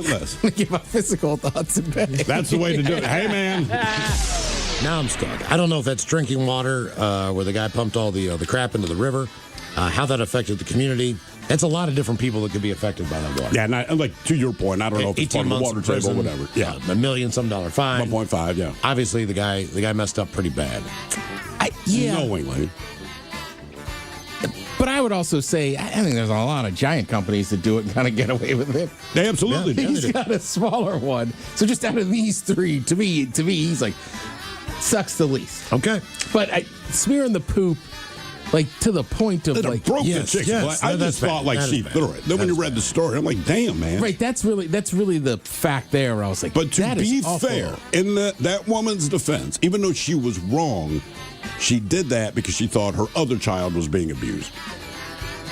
Give my physical thoughts in bed. That's the way to do it. Hey, man. Now I'm stuck. I don't know if that's drinking water, where the guy pumped all the crap into the river, how that affected the community. It's a lot of different people that could be affected by that water. Yeah, and like to your point, I don't know if it's part of the water table or whatever. Yeah, $1 million some dollar fine. 1.5. Yeah. Obviously, the guy messed up pretty bad. Knowingly. But I would also say, I think there's a lot of giant companies that do it and kind of get away with it. They absolutely do. He's got a smaller one. So just out of these three, to me, he's like, sucks the least. Okay. But smearing the poop, like, to the point of, like... broke the chicken. Yes, I just thought, like, she threw it. Then when you read the story, I'm like, damn, man. Right, that's really the fact there where I was like, but to be fair, awful. in that woman's defense, even though she was wrong, she did that because she thought her other child was being abused.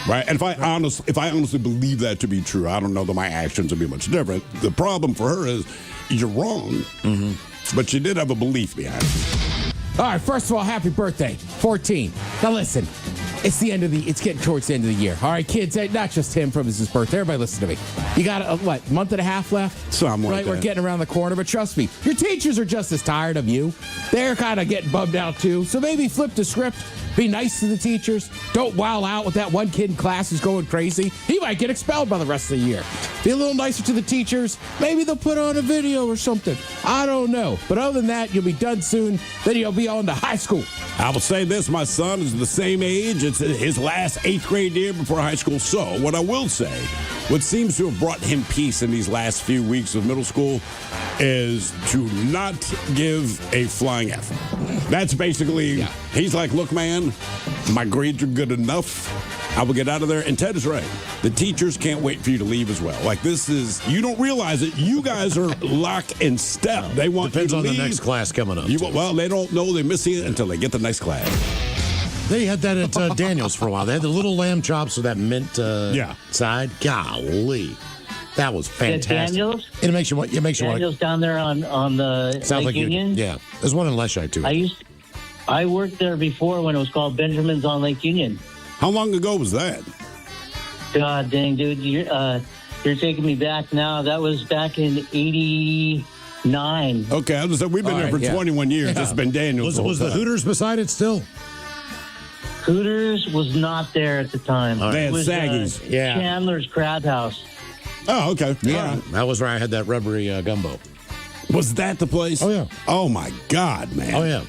Right? And if I honestly believe that to be true, I don't know that my actions would be much different. The problem for her is you're wrong. Mm-hmm. But she did have a belief behind it. All right, first of all, happy birthday, 14. Now listen, it's getting towards the end of the year. All right, kids, not just him from his birthday. Everybody listen to me. You got a month and a half left? Something like right, that. we're getting around the corner, but trust me, your teachers are just as tired of you. They're kind of getting bummed out too. So maybe flip the script. Be nice to the teachers. Don't wow out with that one kid in class who's going crazy. He might get expelled by the rest of the year. Be a little nicer to the teachers. Maybe they'll put on a video or something. I don't know. But other than that, you'll be done soon. Then you'll be on to high school. I will say this, my son is the same age. It's his last 8th grade year before high school. So what I will say, what seems to have brought him peace in these last few weeks of middle school is to not give a flying F. That's basically, He's like, look, man, my grades are good enough. I will get out of there. And Ted is right. The teachers can't wait for you to leave as well. Like, this is, you don't realize it. You guys are locked in step. They want Depends you to on leave. the next class coming up. Well, they don't know they're missing it until they get the next class. They had that at Daniel's for a while. They had the little lamb chops with that mint side. Golly. That was fantastic. Daniel's? It makes you want. Daniel's down there on the South Lake Union? Yeah. There's one in Leshai, too. I worked there before when it was called Benjamin's on Lake Union. How long ago was that? God dang, dude. You're taking me back now. That was back in 89. Okay, I was we've been there for 21 years. It's been Daniel's. Was the Hooters beside it still? Hooters was not there at the time. They had It was, Saggies. Chandler's Crab House. Oh, okay. Yeah. That was where I had that rubbery gumbo. Was that the place? Oh, yeah. Oh, my God, man. Oh, yeah.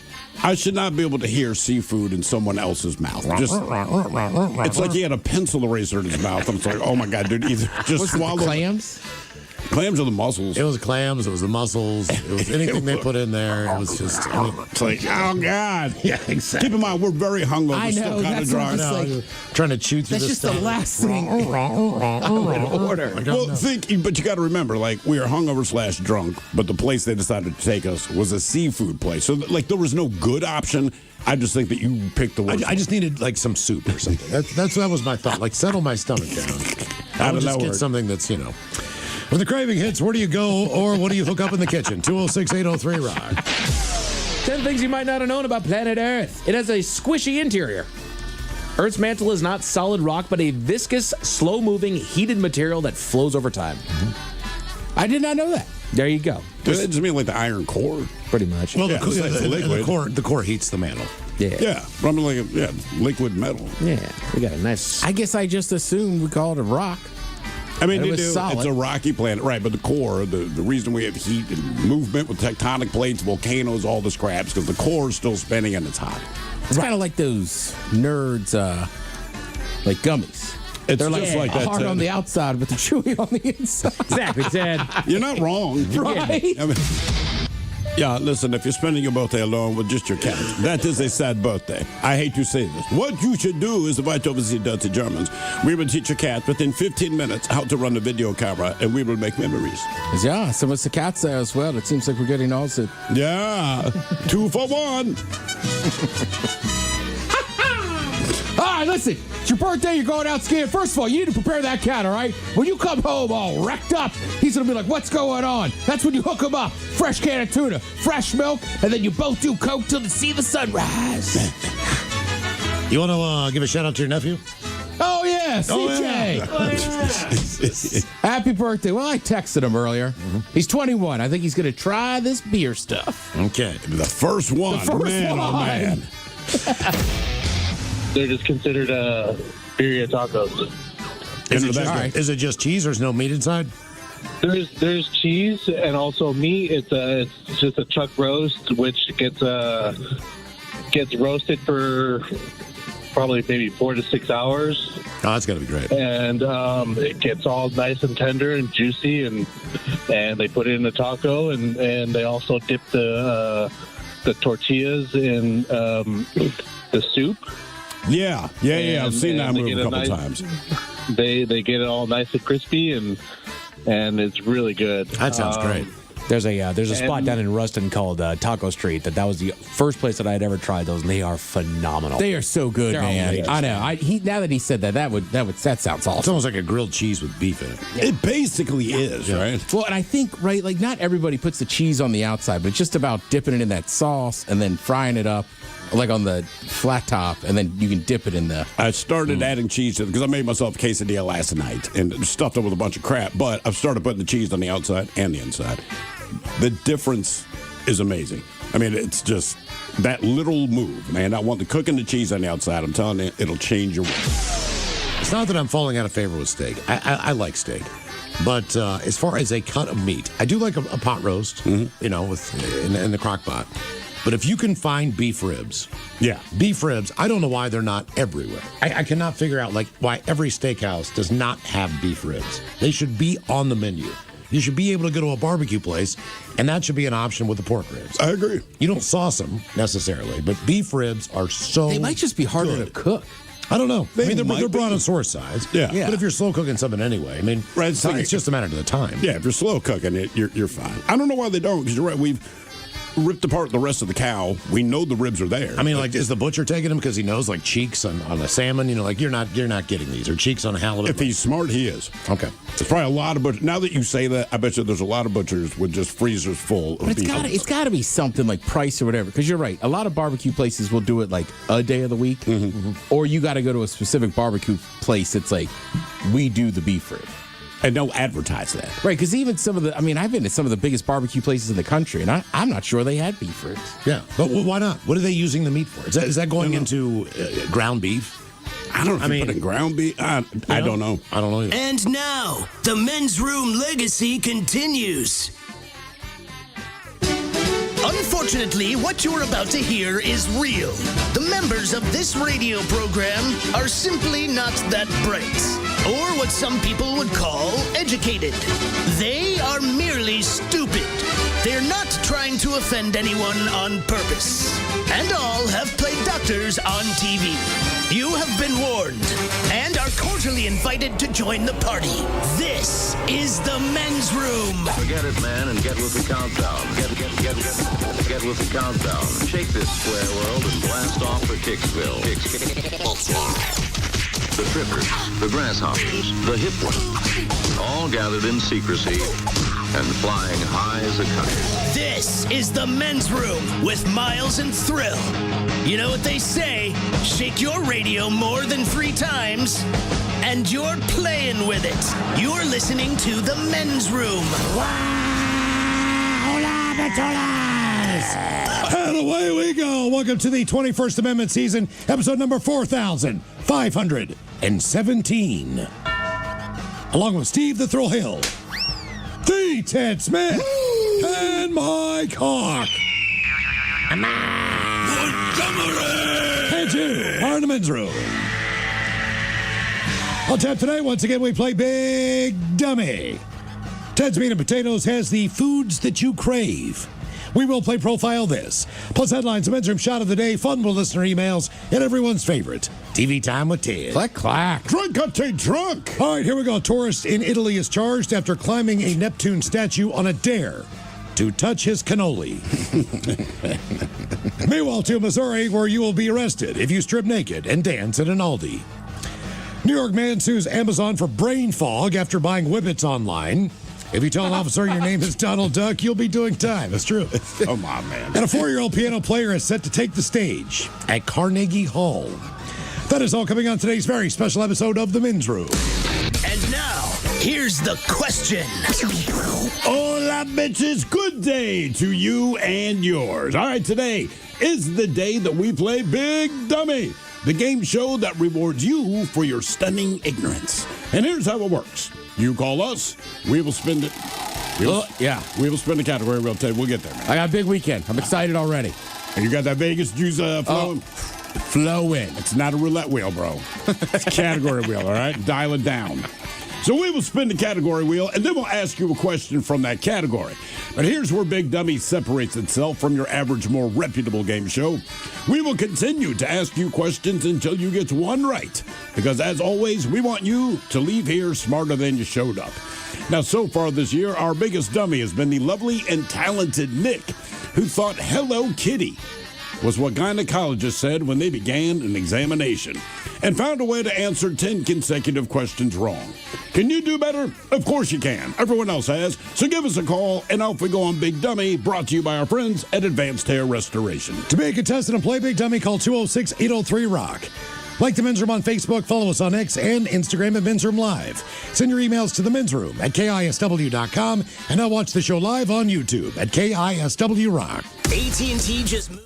I should not be able to hear seafood in someone else's mouth. It's like he had a pencil eraser in his mouth. I'm like, oh, my God, dude. Either just swallow. Clams? Clams are the mussels. It was clams. It was the mussels. It was anything they put in there. It was just. It's like, oh, God. Yeah, exactly. Keep in mind, we're very hungover. I know. Still kind of That's dry. just like, trying to chew through that's this just the last thing I would order. Well, but you got to remember, like, we are hungover / drunk, but the place they decided to take us was a seafood place. So, like, there was no good option. I just think that you picked the worst. I just needed, like, some soup or something. That was my thought. Like, settle my stomach down. How I would did just that get work? something that's, When the craving hits, where do you go or what do you hook up in the kitchen? 206-803-ROCK. 10 things you might not have known about planet Earth. It has a squishy interior. Earth's mantle is not solid rock, but a viscous, slow-moving, heated material that flows over time. I did not know that. There you go. Does that just mean like the iron core? Pretty much. Well, Yeah, it's like liquid. the core heats the mantle. Yeah, I mean, like, liquid metal. Yeah, we got a nice... I guess I just assumed we called it a rock. I mean, It you was do. solid. It's a rocky planet, right? But the core, the reason we have heat and movement with tectonic plates, volcanoes, all this crap, is because the core is still spinning and it's hot. It's kind of like those nerds, like gummies. It's They're just like that. hard Ted. on the outside, but they're chewy on the inside. Exactly, Ted. You're not wrong. Right? I mean, yeah, listen, if you're spending your birthday alone with just your cat, that is a sad birthday. I hate to say this. What you should do is invite over the Dirty Germans. We will teach your cat within 15 minutes how to run a video camera, and we will make memories. Yeah, so it's the cats there as well. It seems like we're getting all the... Yeah, 2 for 1. All right, listen. It's your birthday. You're going out skiing. First of all, you need to prepare that cat, all right? When you come home all wrecked up, he's going to be like, what's going on? That's when you hook him up. Fresh can of tuna, fresh milk, and then you both do coke till you see the sunrise. You want to give a shout out to your nephew? Oh, yeah. Yeah, CJ. Happy birthday. Well, I texted him earlier. He's 21. I think he's going to try this beer stuff. Okay. The first one. The first man, one. oh, man. They're just considered birria tacos. Is it just cheese? There's no meat inside? There's cheese and also meat. It's just a chuck roast, which gets roasted for probably maybe 4 to 6 hours. Oh, that's got to be great. And it gets all nice and tender and juicy, and they put it in the taco, and they also dip the tortillas in the soup. Yeah. I've seen that move a couple times. They get it all nice and crispy, and it's really good. That sounds great. There's a spot down in Ruston called Taco Street that was the first place that I'd ever tried those, and they are phenomenal. They are so good, They're man. outrageous. I know. Now that he said that sounds awesome. It's almost like a grilled cheese with beef in it. It basically is, right? Well, and I think, right, like not everybody puts the cheese on the outside, but it's just about dipping it in that sauce and then frying it up, like on the flat top, and then you can dip it in the... I started adding cheese to it because I made myself a quesadilla last night and stuffed it with a bunch of crap, but I've started putting the cheese on the outside and the inside. The difference is amazing. I mean, it's just that little move, man. I want the cooking the cheese on the outside. I'm telling you, it'll change your... It's not that I'm falling out of favor with steak. I like steak. But as far as a cut of meat, I do like a pot roast, with in the crock pot. But if you can find beef ribs, I don't know why they're not everywhere. I cannot figure out why every steakhouse does not have beef ribs. They should be on the menu. You should be able to go to a barbecue place, and that should be an option with the pork ribs. I agree. You don't sauce them necessarily, but beef ribs are so They might just be harder to cook. I don't know. They they're might be. brontosaurus size. Yeah. But if you're slow cooking something anyway, Right, it's just a matter of the time. Yeah, if you're slow cooking it, you're fine. I don't know why they don't, because you're right. We've ripped apart the rest of the cow. We know the ribs are there. Is the butcher taking them because he knows cheeks on a salmon? You're not getting these, or cheeks on a halibut. If he's smart, he is. Okay. There's probably a lot of butchers. Now that you say that, I bet you there's a lot of butchers with just freezers full of But beef. it's got to be something like price or whatever. Because you're right. A lot of barbecue places will do it like a day of the week. Or you got to go to a specific barbecue place that's like, we do the beef rib. And they'll advertise that. Right, because even I've been to some of the biggest barbecue places in the country, and I'm not sure they had beef ribs. Yeah. But why not? What are they using the meat for? Is that going into ground beef? I don't know if you put in ground beef. I don't know. I don't know either. And now, the men's room legacy continues. Unfortunately, what you're about to hear is real. The members of this radio program are simply not that bright, or what some people would call educated. They are merely stupid. They're not trying to offend anyone on purpose. And all have played doctors on TV. You have been warned and are cordially invited to join the party. This is the men's room. Forget it, man, and get with the countdown. Get with the countdown. Shake this square world and blast off for Kicksville. The trippers, the grasshoppers, the hip ones, all gathered in secrecy and flying high as a kite. This is the men's room with Miles and Thrill. You know what they say, shake your radio more than 3 times, and you're playing with it. You're listening to the men's room. And away we go. Welcome to the 21st Amendment season, episode number 4517. Along with Steve the Thrill Hill, the Ted Smith, and Mike Hawk. And you are in the men's room. On tap today, once again, we play Big Dummy. Ted's Meat and Potatoes has the foods that you crave. We will play Profile This, plus headlines, a men's room shot of the day, fun with listener emails, and everyone's favorite, TV Time with Ted. Clack, clack. Drunk up to drunk. All right, here we go. A tourist in Italy is charged after climbing a Neptune statue on a dare to touch his cannoli. Meanwhile, to Missouri, where you will be arrested if you strip naked and dance at an Aldi. New York man sues Amazon for brain fog after buying Whippets online. If you tell an officer your name is Donald Duck, you'll be doing time. That's true. Come on, man. And a 4-year-old piano player is set to take the stage at Carnegie Hall. That is all coming on today's very special episode of The Men's Room. And now, here's the question. Hola, bitches. Good day to you and yours. All right, today is the day that we play Big Dummy, the game show that rewards you for your stunning ignorance. And here's how it works. You call us, we will spend it. We will spend the category. We'll get there, man. I got a big weekend. I'm excited already. And you got that Vegas juice flowing? Flowing. It's not a roulette wheel, bro. It's a category wheel, all right? Dial it down. So we will spin the category wheel, and then we'll ask you a question from that category. But here's where Big Dummy separates itself from your average, more reputable game show. We will continue to ask you questions until you get one right. Because as always, we want you to leave here smarter than you showed up. Now, so far this year, our biggest dummy has been the lovely and talented Nick, who thought Hello Kitty was what gynecologists said when they began an examination, and found a way to answer 10 consecutive questions wrong. Can you do better? Of course you can. Everyone else has. So give us a call, and off we go on Big Dummy, brought to you by our friends at Advanced Hair Restoration. To be a contestant and play Big Dummy, call 206-803-ROCK. Like The Men's Room on Facebook, follow us on X and Instagram at Men's Room Live. Send your emails to The Men's Room at KISW.com, and now watch the show live on YouTube at KISW Rock. AT&T just moved.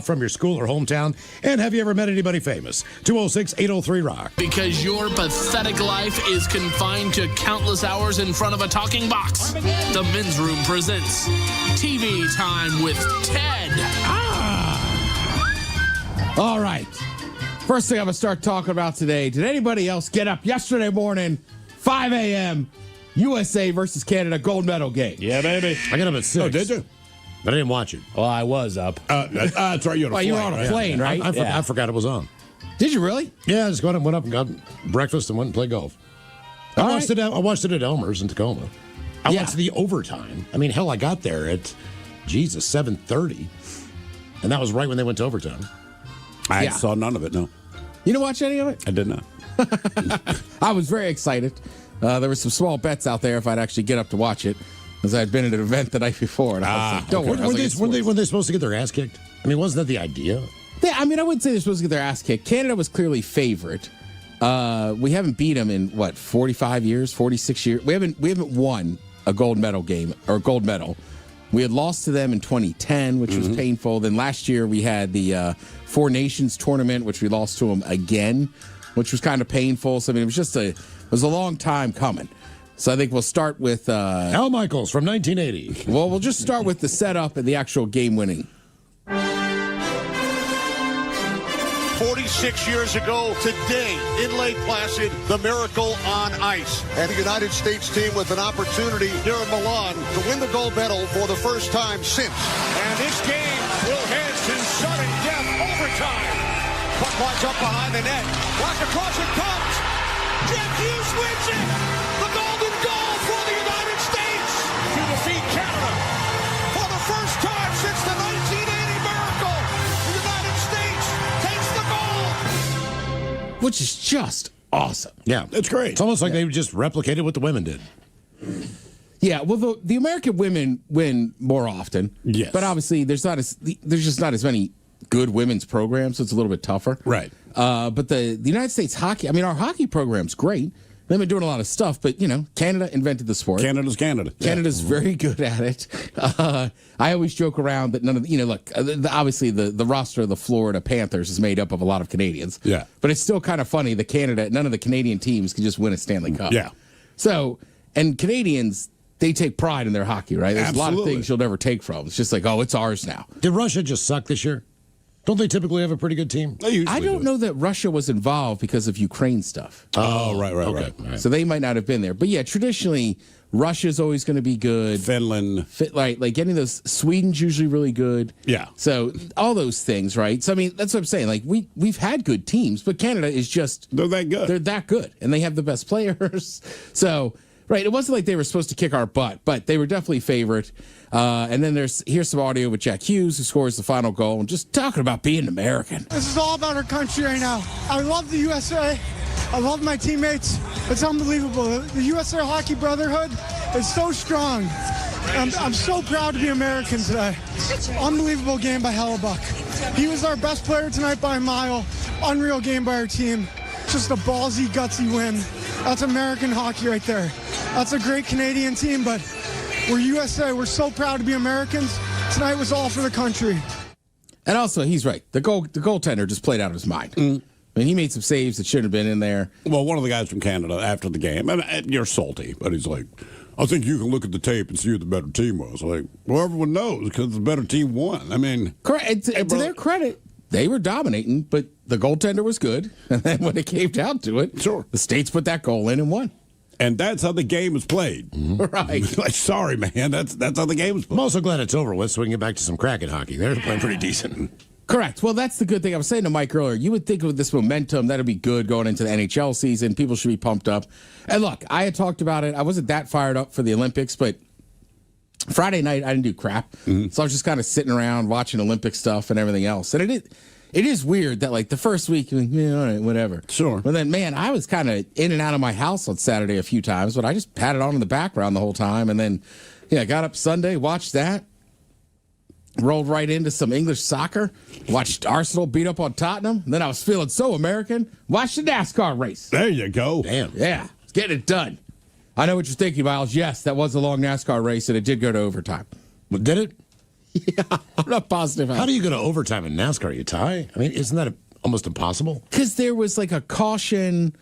From your school or hometown. And have you ever met anybody famous? 206-803-ROCK. Because your pathetic life is confined to countless hours in front of a talking box. The Men's Room presents TV Time with Ted. All right. First thing I'm going to start talking about today. Did anybody else get up yesterday morning, 5 a.m., USA versus Canada gold medal game? Yeah, baby. I got up at 6. Oh, did you? But I didn't watch it. Well, I was up. That's right. You Well, you were on a plane, right? I forgot it was on. Did you really? Yeah, I just went up and got breakfast and went and played golf. I watched it at Elmer's in Tacoma. I watched the overtime. I mean, hell, I got there at, 7:30. And that was right when they went to overtime. I saw none of it, no. You didn't watch any of it? I did not. I was very excited. There were some small bets out there if I'd actually get up to watch it, because I'd been at an event the night before. And I was like, don't worry. Were they supposed to get their ass kicked? I mean, wasn't that the idea? Yeah, I mean, I wouldn't say they're supposed to get their ass kicked. Canada was clearly favorite. We haven't beat them in, 45 years, 46 years? We haven't won a gold medal game, or gold medal. We had lost to them in 2010, which was painful. Then last year we had the Four Nations tournament, which we lost to them again, which was kind of painful. So, I mean, it was a long time coming. So I think we'll start with... Al Michaels from 1980. Well, we'll just start with the setup and the actual game winning. 46 years ago today in Lake Placid, the miracle on ice. And the United States team with an opportunity here in Milan to win the gold medal for the first time since. And this game will head to sudden death overtime. Puck lines up behind the net. Rock across it comes. Jeff Hughes wins it. The golden goal for the United States to defeat Canada. For the first time since the 1980 miracle, the United States takes the gold. Which is just awesome. Yeah. It's great. It's almost like they just replicated what the women did. Yeah, well, the American women win more often. Yes. But obviously, there's just not as many good women's programs, so it's a little bit tougher. Right. But the United States hockey, I mean, our hockey program's great. They've been doing a lot of stuff, but, Canada invented the sport. Canada's Canada. Canada's very good at it. I always joke around that none of obviously the roster of the Florida Panthers is made up of a lot of Canadians. Yeah. But it's still kind of funny that none of the Canadian teams can just win a Stanley Cup. Yeah. So, and Canadians, they take pride in their hockey, right? There's a lot of things you'll never take from. It's just like, oh, it's ours now. Did Russia just suck this year? Don't they typically have a pretty good team? I don't know that Russia was involved because of Ukraine stuff. Oh, right. So they might not have been there. But yeah, traditionally, Russia's always going to be good. Finland. Like getting those, Sweden's usually really good. Yeah. So all those things, right? So, I mean, that's what I'm saying. Like, we've had good teams, but Canada is just... They're that good. They're that good. And they have the best players. So... Right, it wasn't like they were supposed to kick our butt, but they were definitely favorite. And then here's some audio with Jack Hughes, who scores the final goal, and just talking about being American. This is all about our country right now. I love the USA. I love my teammates. It's unbelievable. The USA Hockey Brotherhood is so strong. I'm so proud to be American today. Unbelievable game by Hellebuck. He was our best player tonight by a mile. Unreal game by our team. Just a ballsy, gutsy win. That's American hockey right there. That's a great Canadian team, but we're USA. We're so proud to be Americans. Tonight was all for the country. And also, he's right. The goaltender just played out of his mind. I mean, he made some saves that shouldn't have been in there. Well, one of the guys from Canada after the game, and you're salty, but he's like, I think you can look at the tape and see who the better team was. Like, well, everyone knows because the better team won. I mean, correct. To their credit, they were dominating, but the goaltender was good. And then when it came down to it, sure, the States put that goal in and won. And that's how the game is played. Right. Like, sorry, man. That's how the game is played. I'm also glad it's over with so we can get back to some Kraken hockey. They're playing pretty decent. Correct. Well, that's the good thing. I was saying to Mike earlier, you would think with this momentum, that'd be good going into the NHL season. People should be pumped up. And look, I had talked about it. I wasn't that fired up for the Olympics, but Friday night, I didn't do crap. So I was just kind of sitting around watching Olympic stuff and everything else. And it is weird that, like, the first week, yeah, all right, whatever. Sure. But then, man, I was kind of in and out of my house on Saturday a few times, but I just had it on in the background the whole time. And then, got up Sunday, watched that. Rolled right into some English soccer, watched Arsenal beat up on Tottenham. Then I was feeling so American. Watched the NASCAR race. There you go. Damn. Yeah, getting it done. I know what you're thinking, Miles. Yes, that was a long NASCAR race, and it did go to overtime. Well, did it? Yeah, I'm not positive. How do you go to overtime in NASCAR? You tie? I mean, isn't that almost impossible? Because there was like a caution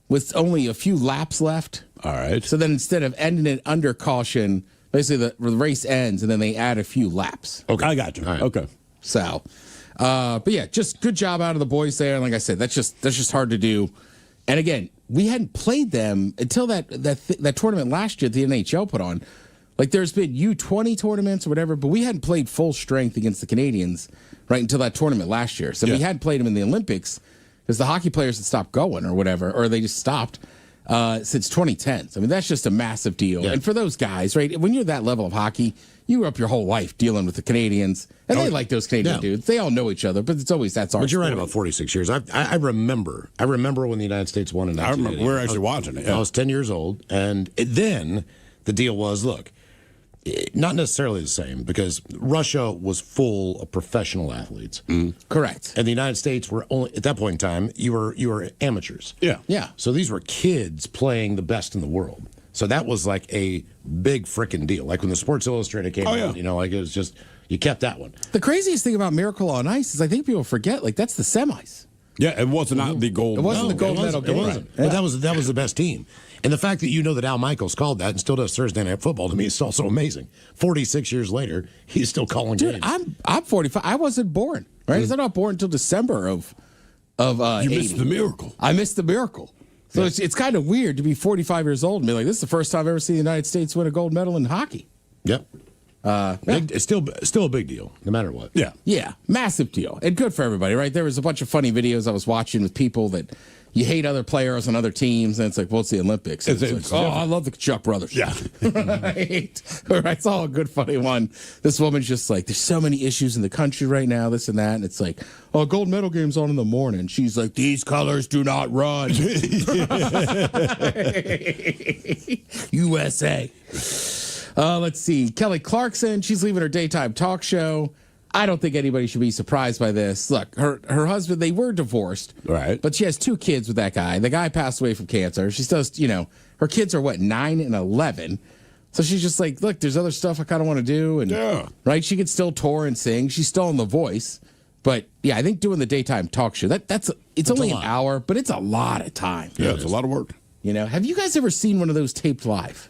with only a few laps left. All right. So then instead of ending it under caution, basically the race ends, and then they add a few laps. Okay, I got you. Right. Okay. So, but yeah, just good job out of the boys there. And like I said, that's just hard to do. And again, we hadn't played them until that tournament last year the NHL put on. Like, there's been U20 tournaments or whatever, but we hadn't played full strength against the Canadians right until that tournament last year. So we hadn't played them in the Olympics because the hockey players had stopped going or whatever, or they just stopped since 2010. I mean, that's just a massive deal. Yeah. And for those guys, right, when you're that level of hockey, you grew up your whole life dealing with the Canadians, and they like those Canadian dudes. They all know each other, but it's always that's our. But you're right about 46 years. I remember when the United States won in 1980. I remember. We were actually watching it. Yeah. I was 10 years old, and then the deal was, look, not necessarily the same because Russia was full of professional athletes. Correct. And the United States were only, at that point in time, you were amateurs. Yeah. Yeah. So these were kids playing the best in the world. So that was like a big freaking deal. Like when the Sports Illustrated came out, like it was just, you kept that one. The craziest thing about Miracle on Ice is I think people forget, like, that's the semis. Yeah, it wasn't not the gold. It wasn't the gold medal game. It wasn't. But that was the best team. And the fact that you know that Al Michaels called that and still does Thursday Night Football, to me, is also amazing. 46 years later, he's still calling games. I'm 45. I wasn't born, right? I'm not born until December of You 80. missed the miracle. I missed the miracle. So it's kind of weird to be 45 years old and be like, this is the first time I've ever seen the United States win a gold medal in hockey. Yep. It's still a big deal, no matter what. Yeah. Yeah, massive deal. And good for everybody, right? There was a bunch of funny videos I was watching with people that you hate other players on other teams, and it's like, well, it's the Olympics. It's like, I love the Chuck brothers. Yeah. Right. It's all a good, funny one. This woman's just like, there's so many issues in the country right now, this and that. And it's like, oh, gold medal game's on in the morning. She's like, these colors do not run. USA. Let's see. Kelly Clarkson, she's leaving her daytime talk show. I don't think anybody should be surprised by this. Look, her husband, they were divorced. Right. But she has 2 kids with that guy. The guy passed away from cancer. She still, her kids are 9 and 11. So she's just like, look, there's other stuff I kind of want to do. And right, she could still tour and sing. She's still on The Voice. But yeah, I think doing the daytime talk show, it's only an hour, but it's a lot of time. Yeah, it's a lot of work. Have you guys ever seen one of those taped live?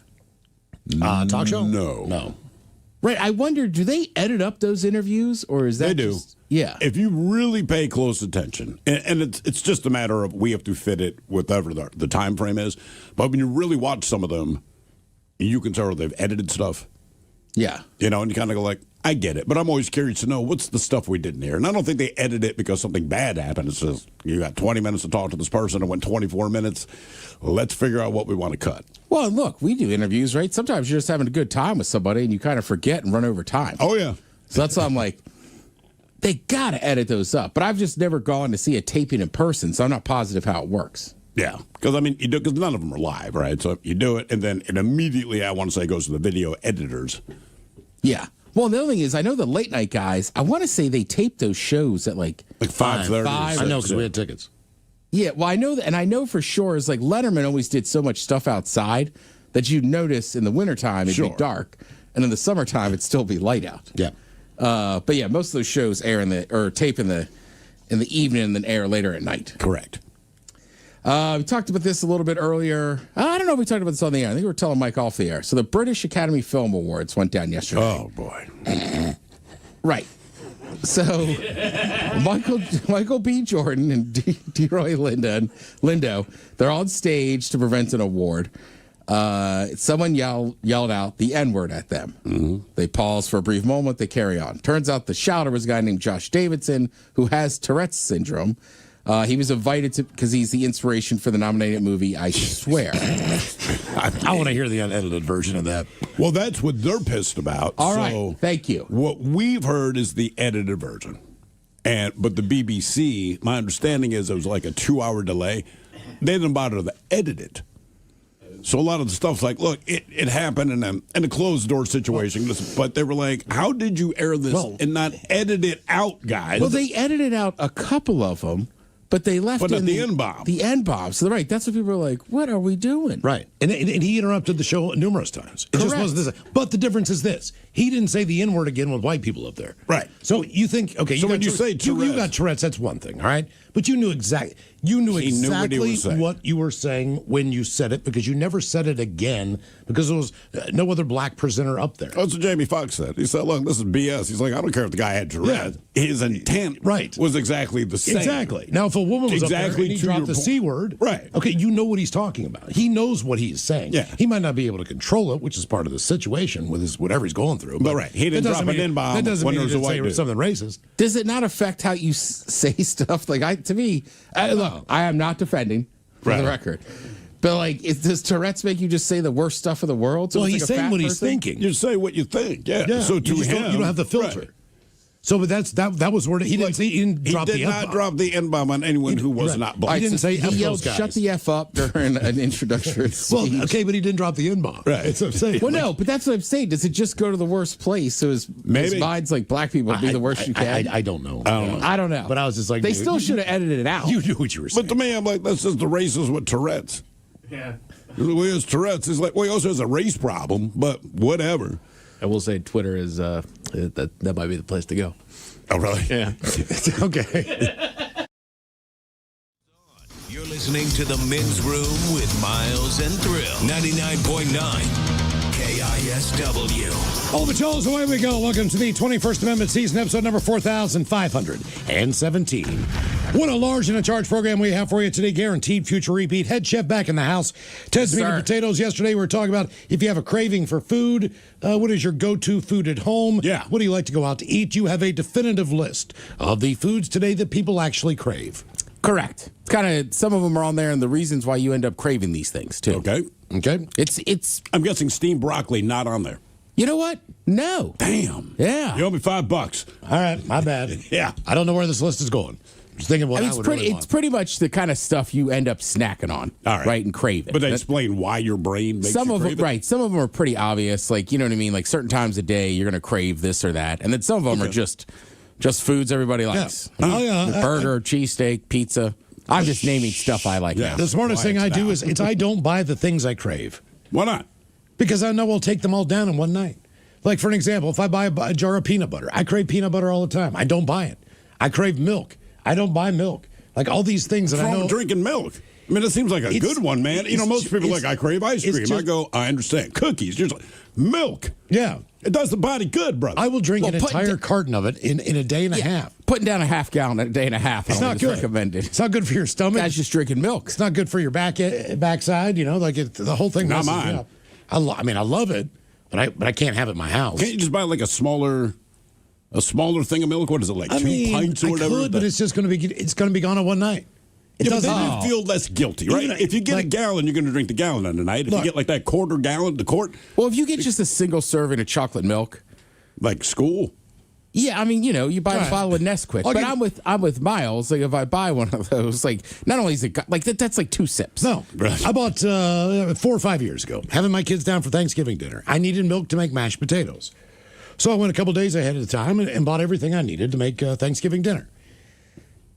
Talk show? No. Right, I wonder, do they edit up those interviews, or is that They do. just, yeah. If you really pay close attention, and it's just a matter of we have to fit it whatever the time frame is, but when you really watch some of them, you can tell they've edited stuff. Yeah. And you kind of go like, I get it, but I'm always curious to know what's the stuff we didn't hear. And I don't think they edit it because something bad happened. It's just, you got 20 minutes to talk to this person, it went 24 minutes. Let's figure out what we want to cut. Well, look, we do interviews, right? Sometimes you're just having a good time with somebody and you kind of forget and run over time. Oh, yeah. So that's why I'm like, they got to edit those up. But I've just never gone to see a taping in person, so I'm not positive how it works. Yeah, because I mean, because none of them are live, right? So you do it, and then it immediately, I want to say, goes to the video editors. Yeah. Well, the other thing is, I know the late night guys. I want to say they taped those shows at like 5:30. I know because we had tickets. Yeah, well, I know that, and I know for sure is like Letterman always did so much stuff outside that you'd notice in the wintertime it'd be dark, and in the summertime it'd still be light out. Yeah. But yeah, most of those shows air tape in the evening and then air later at night. Correct. We talked about this a little bit earlier. I don't know if we talked about this on the air. I think we were telling Mike off the air. So the British Academy Film Awards went down yesterday. Oh, boy. Right. So Michael B. Jordan and DeRoy Lindo, they're on stage to present an award. Someone yelled out the N-word at them. Mm-hmm. They pause for a brief moment. They carry on. Turns out the shouter was a guy named Josh Davidson, who has Tourette's syndrome. He was invited to because he's the inspiration for the nominated movie I Swear. I want to hear the unedited version of that. Well, that's what they're pissed about. All right, thank you. What we've heard is the edited version, but the BBC, my understanding is it was like a 2-hour delay. They didn't bother to edit it. So a lot of the stuff's like, look, it happened in a closed door situation, but they were like, how did you air this and not edit it out, guys? Well, they edited out a couple of them. But they left in the N-bomb. The N-bomb. So, right, that's what people are like, what are we doing? Right. And he interrupted the show numerous times. It Correct. just wasn't this. But the difference is this. He didn't say the N-word again with white people up there. Right. So you think, okay, so when you say Tourette's. You got Tourette's, that's one thing, all right? But you knew exactly what you were saying when you said it because you never said it again because there was no other black presenter up there. That's what Jamie Foxx said. He said, look, this is BS. He's like, I don't care if the guy had Tourette's. Yeah. His intent was exactly the same. Exactly. Now, if a woman was up there and he dropped the C word, right? Okay, you know what he's talking about. He knows what he's saying. Yeah. He might not be able to control it, which is part of the situation with his whatever he's going through. But right, he didn't drop an N-bomb. That doesn't when mean there was he a didn't white say something racist. Does it not affect how you say stuff? Like, to me, look, I am not defending, for the record. But, like, does Tourette's make you just say the worst stuff in the world? So well, he's like saying what he's thinking. You say what you think, yeah. So to him, you don't have the filter. Right. So, but that was where he didn't drop the N-bomb. He did not drop the N-bomb on anyone who was not black. He didn't say he yelled, shut the F up during an introductory speech. Well, okay, but he didn't drop the N-bomb. Right. That's what I'm saying. Well, no, but that's what I'm saying. Does it just go to the worst place? So his mind's like black people would be the worst you can? I don't know. I don't know. But I was just like... They still should have edited it out. You knew what you were saying. But to me, I'm like, that's just the racist with Tourette's. Yeah. Well, he has Tourette's. It's like, well, he also has a race problem, but whatever. I will say Twitter is, that might be the place to go. Oh, really? Yeah. Okay. You're listening to The Men's Room with Miles and Thrill. 99.9 KISW. All the Joes, away we go. Welcome to the 21st Amendment season, episode number 4517. What a large and a charge program we have for you today. Guaranteed future repeat. Head chef back in the house. Ted's meat and potatoes. Yesterday we were talking about if you have a craving for food, what is your go-to food at home? Yeah. What do you like to go out to eat? You have a definitive list of the foods today that people actually crave. Correct. It's kind of, some of them are on there and the reasons why you end up craving these things, too. Okay. It's. I'm guessing steamed broccoli not on there. You know what? No. Damn. Yeah. You owe me $5. All right, my bad. Yeah. I don't know where this list is going. Just thinking what it's pretty much the kind of stuff you end up snacking on, all right, and craving. But they explain why your brain makes some you of crave them, it? right? Some of them are pretty obvious, like you know what I mean. Like certain times a day, you're gonna crave this or that, and then some of them are just foods everybody likes. Yeah. Oh yeah, burger, cheesesteak, pizza. I'm just naming stuff I like. Yeah. Now. The smartest thing I do is I don't buy the things I crave. Why not? Because I know I'll take them all down in one night. Like, for an example, if I buy a jar of peanut butter, I crave peanut butter all the time. I don't buy it. I crave milk. I don't buy milk. Like, all these things that I know. Drinking milk. I mean, it seems like a good one, man. You know, most people are like, I crave ice cream. I go, I understand. Cookies. You're just like, milk. Yeah. It does the body good, brother. I will drink an entire carton of it in a day and a half. Putting down a half gallon in a day and a half. It's not good. Recommended. It's not good for your stomach. That's just drinking milk. It's not good for your backside. You know, like the whole thing. Not mine. I mean, I love it, but I can't have it in my house. Can't you just buy like a smaller thing of milk? What is it, like 2 pints or whatever? I could, but it's just going to be gone in one night. It doesn't. Then you feel less guilty, right? If you get a gallon, you're going to drink the gallon on the night. If you get like that quarter gallon, the quart. Well, if you get just a single serving of chocolate milk, like school. Yeah, I mean, you buy a bottle of Nesquik, but I'm with Miles. Like, if I buy one of those, like, not only is it like that's like 2 sips. No, I bought 4 or 5 years ago, having my kids down for Thanksgiving dinner. I needed milk to make mashed potatoes, so I went a couple days ahead of the time and bought everything I needed to make Thanksgiving dinner.